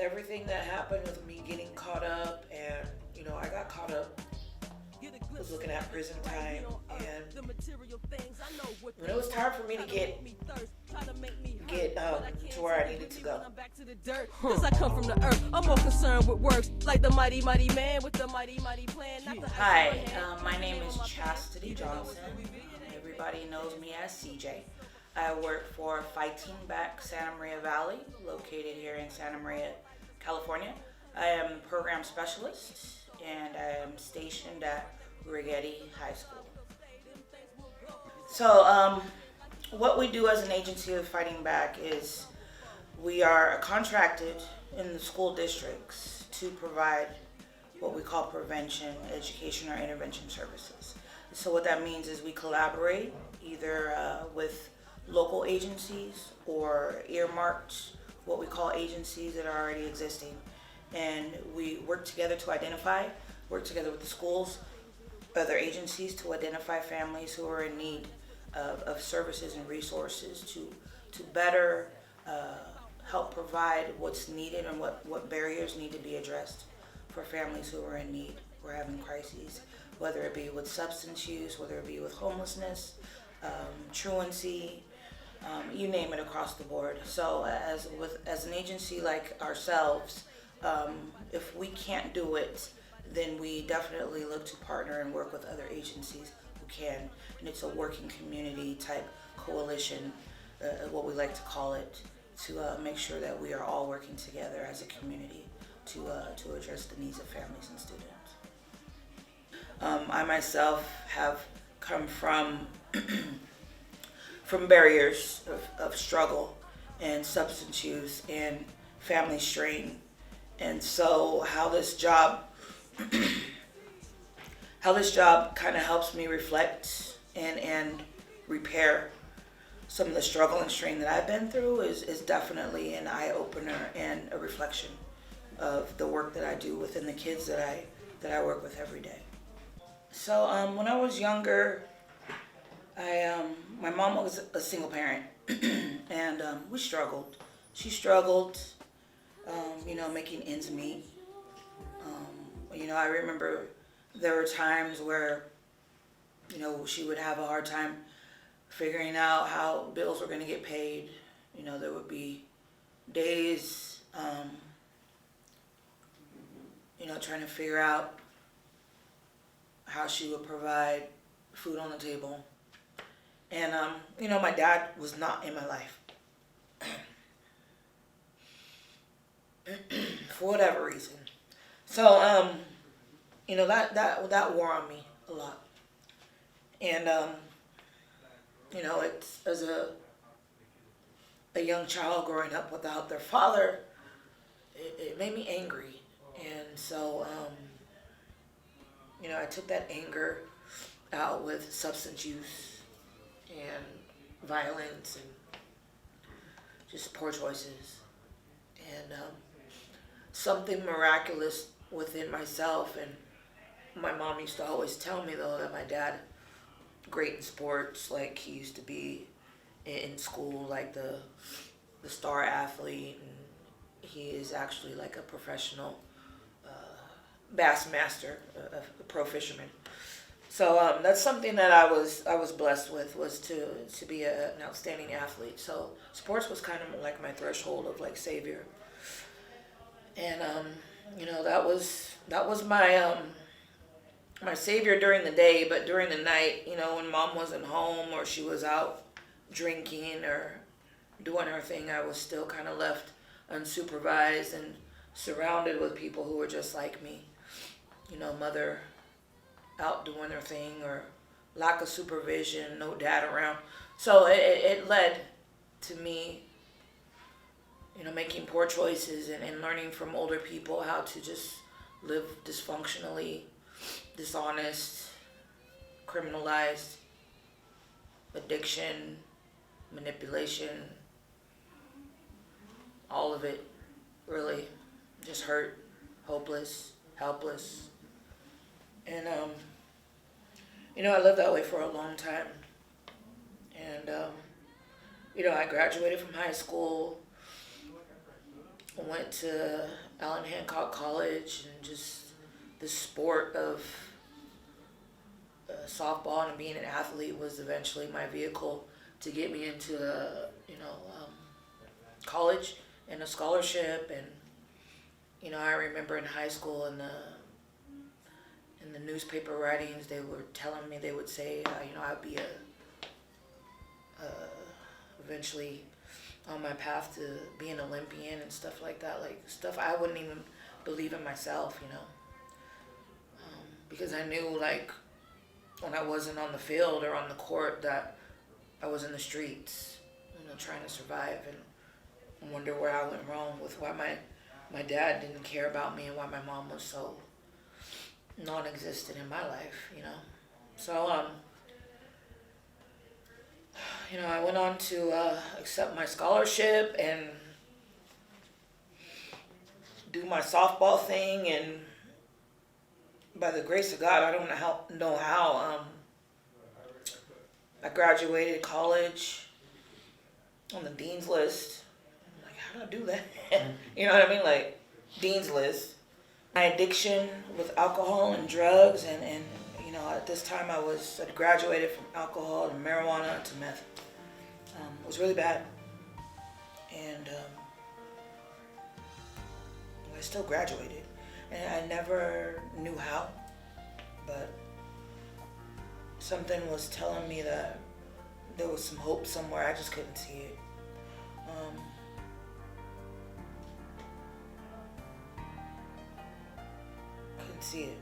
everything that happened with me getting caught up, and I got caught up, was looking at prison time, and when it was time for me to get to where I needed to go. Cause I come from the earth, I'm more concerned with works, like the mighty, mighty man with the mighty, mighty plan. Hi, my name is Chasity Johnson. Everybody knows me as CJ. I work for Fighting Back Santa Maria Valley, located here in Santa Maria, California. I am a program specialist, and I am stationed at Rigetti High School. So, what we do as an agency of Fighting Back is we are contracted in the school districts to provide what we call prevention, education, or intervention services. So what that means is we collaborate either with local agencies or earmarked, what we call agencies that are already existing. And we work together to work together with the schools, other agencies to identify families who are in need of services and resources to better help provide what's needed and what barriers need to be addressed for families who are in need or having crises, whether it be with substance use, whether it be with homelessness, truancy, you name it, across the board. So as an agency like ourselves, if we can't do it, then we definitely look to partner and work with other agencies who can. And it's a working community type coalition, what we like to call it, to make sure that we are all working together as a community to address the needs of families and students. I myself have come from barriers of struggle and substance use and family strain. And so how this job kind of helps me reflect and repair some of the struggle and strain that I've been through is definitely an eye-opener and a reflection of the work that I do within the kids that I work with every day. So when I was younger, my mom was a single parent, and we struggled. She struggled, making ends meet. I remember there were times where, she would have a hard time figuring out how bills were going to get paid. There would be days, trying to figure out how she would provide food on the table. And, my dad was not in my life. For whatever reason. So, that wore on me a lot. And, it's as a young child growing up without their father, it made me angry. And so, I took that anger out with substance use and violence and just poor choices. And something miraculous within myself. And my mom used to always tell me, though, that my dad, great in sports, like he used to be in school, like the star athlete, and he is actually like a professional bass master, a pro fisherman. So that's something that I was blessed with, was to be an outstanding athlete. So sports was kind of like my threshold of like savior. And that was my savior during the day, but during the night, when mom wasn't home or she was out drinking or doing her thing, I was still kind of left unsupervised and surrounded with people who were just like me. Mother out doing her thing, or lack of supervision, no dad around. So it led to me, making poor choices and learning from older people how to just live dysfunctionally, dishonest, criminalized, addiction, manipulation, all of it, really, just hurt, hopeless, helpless. And, I lived that way for a long time. And, I graduated from high school, went to Allen Hancock College, and just the sport of softball and being an athlete was eventually my vehicle to get me into college and a scholarship. And I remember in high school in the newspaper writings, they were telling me, they would say I'd be eventually on my path to be an Olympian and stuff like that, like stuff I wouldn't even believe in myself, because I knew, like, when I wasn't on the field or on the court, that I was in the streets, trying to survive, and wonder where I went wrong with why my dad didn't care about me and why my mom was so non-existent in my life, So, I went on to accept my scholarship and do my softball thing, and by the grace of God, I don't know how. I graduated college on the dean's list. I'm like, how do I do that? You know what I mean? Like, dean's list. My addiction with alcohol and drugs, and at this time I'd graduated from alcohol to marijuana to meth. It was really bad. And I still graduated. And I never knew how, but something was telling me that there was some hope somewhere. I just couldn't see it. Couldn't see it.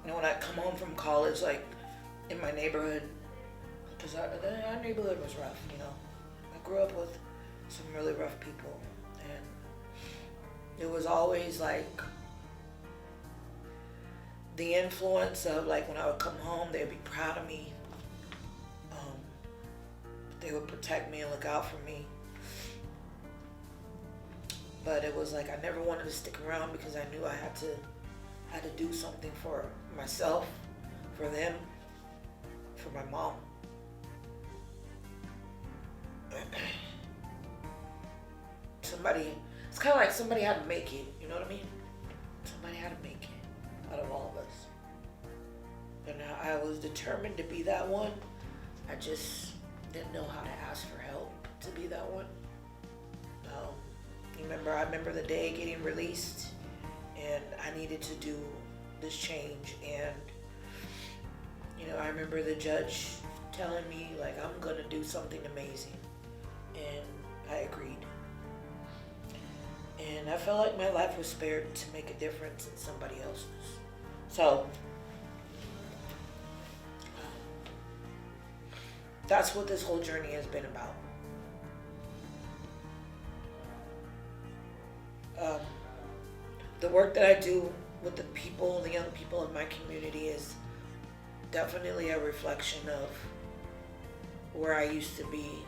When I come home from college, like in my neighborhood, because our neighborhood was rough, I grew up with some really rough people, and it was always like the influence of, like, when I would come home, they'd be proud of me. They would protect me and look out for me. But it was like I never wanted to stick around because I knew I had to do something for myself, for them, for my mom. It's kind of like somebody had to make it, you know what I mean? Somebody had to make it out of all of us. And I was determined to be that one. I just didn't know how to ask for help to be that one. I remember the day getting released, and I needed to do this change. And, I remember the judge telling me, like, I'm going to do something amazing. And I agreed. And I felt like my life was spared to make a difference in somebody else's. So, that's what this whole journey has been about. The work that I do with the young people in my community, is definitely a reflection of where I used to be,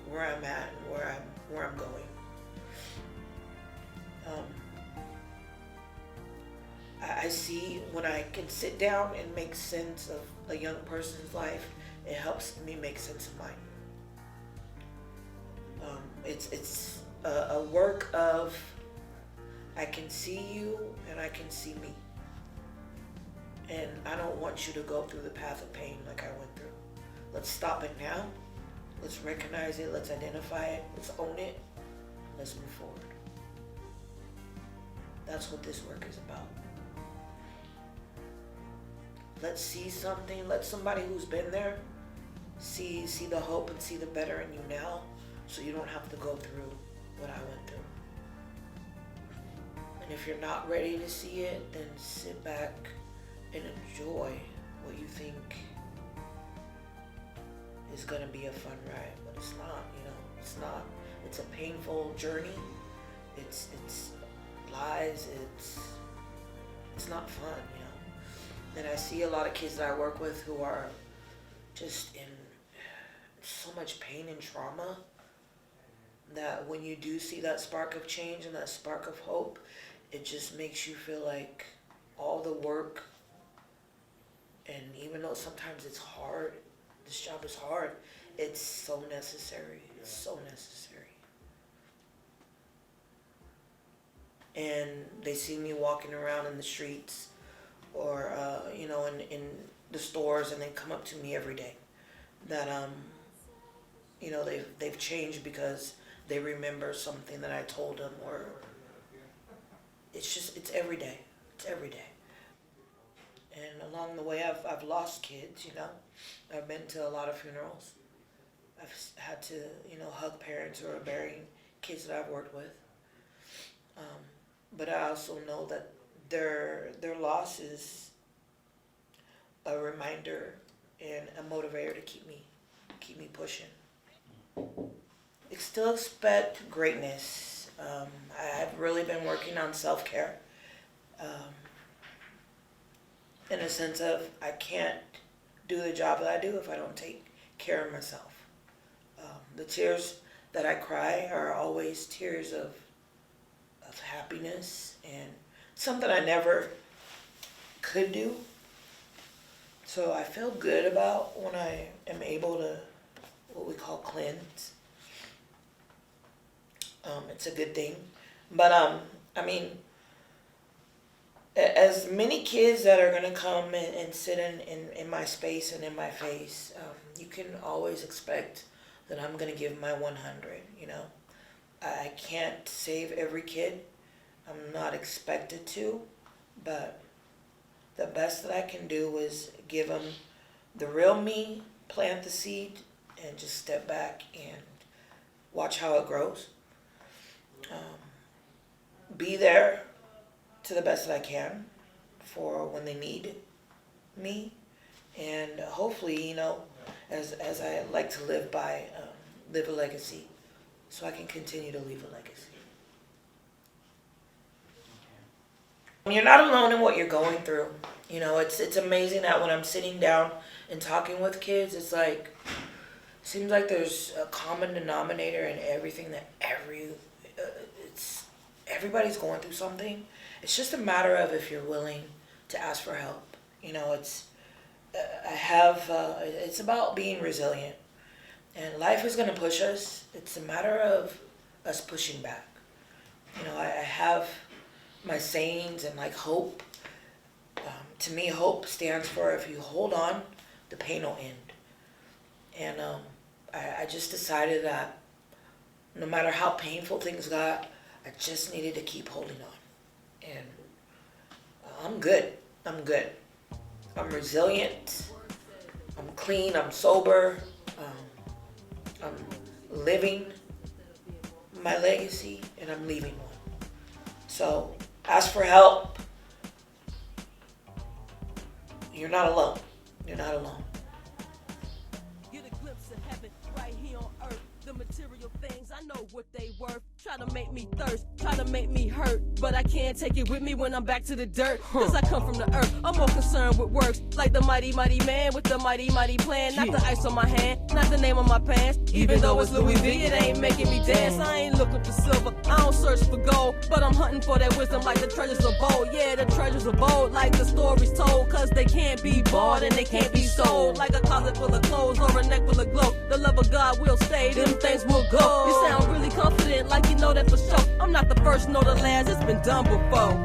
where I'm at, and where I'm going. I see when I can sit down and make sense of a young person's life, it helps me make sense of mine. It's a work of, I can see you and I can see me. And I don't want you to go through the path of pain like I went through. Let's stop it now. Let's recognize it. Let's identify it. Let's own it. Let's move forward. That's what this work is about. Let's see something. Let somebody who's been there see the hope and see the better in you now, so you don't have to go through what I went through. And if you're not ready to see it, then sit back and enjoy what you think is going to be a fun ride. But it's not, it's not. It's a painful journey. It's lies. It's not fun, And I see a lot of kids that I work with who are just in so much pain and trauma, that when you do see that spark of change and that spark of hope, it just makes you feel like all the work, and even though sometimes it's hard, this job is hard, it's so necessary. It's so necessary. And they see me walking around in the streets or, in the stores, and they come up to me every day that, they've changed because they remember something that I told them, or it's every day. It's every day. And along the way, I've lost kids, I've been to a lot of funerals. I've had to, hug parents who are burying kids that I've worked with. But I also know that their loss is a reminder and a motivator to keep me pushing. Still expect greatness. I've really been working on self-care. In a sense of, I can't do the job that I do if I don't take care of myself. The tears that I cry are always tears of happiness, and something I never could do. So I feel good about when I am able to, what we call cleanse. It's a good thing. But, as many kids that are going to come and sit in my space and in my face, you can always expect that I'm going to give my 100, I can't save every kid. I'm not expected to, but the best that I can do is give them the real me, plant the seed, and just step back and watch how it grows. Be there to the best that I can for when they need me, and hopefully, as I like to live by, live a legacy, so I can continue to leave a legacy. You're not alone in what you're going through. It's amazing that when I'm sitting down and talking with kids, it's like, seems like there's a common denominator in everything that everybody's going through something. It's just a matter of if you're willing to ask for help. It's about being resilient, and life is going to push us. It's a matter of us pushing back. I have my sayings and like hope. To me, hope stands for if you hold on, the pain will end. And I just decided that no matter how painful things got, I just needed to keep holding on. And I'm good. I'm resilient. I'm clean. I'm sober. I'm living my legacy, and I'm leaving one. So ask for help. You're not alone. You're not alone. Get a glimpse of heaven right here on earth. The material things, I know what they worth. Try to make me thirst, try to make me hurt, but I can't take it with me when I'm back to the dirt. Cause I come from the earth, I'm more concerned with works. Like the mighty man with the mighty plan. Not the ice on my hand, not the name on my pants. Even though it's Louis V, it ain't making me dance. I ain't looking for silver, I don't search for gold, but I'm hunting for that wisdom like the treasures of old. Yeah, the treasures of old, like the stories told. Cause they can't be bought and they can't be sold. Like a closet full of clothes or a neck full of glow. The love of God will stay, them things will go. You sound really confident, like you know that for sure. I'm not the first nor the last, it's been done before.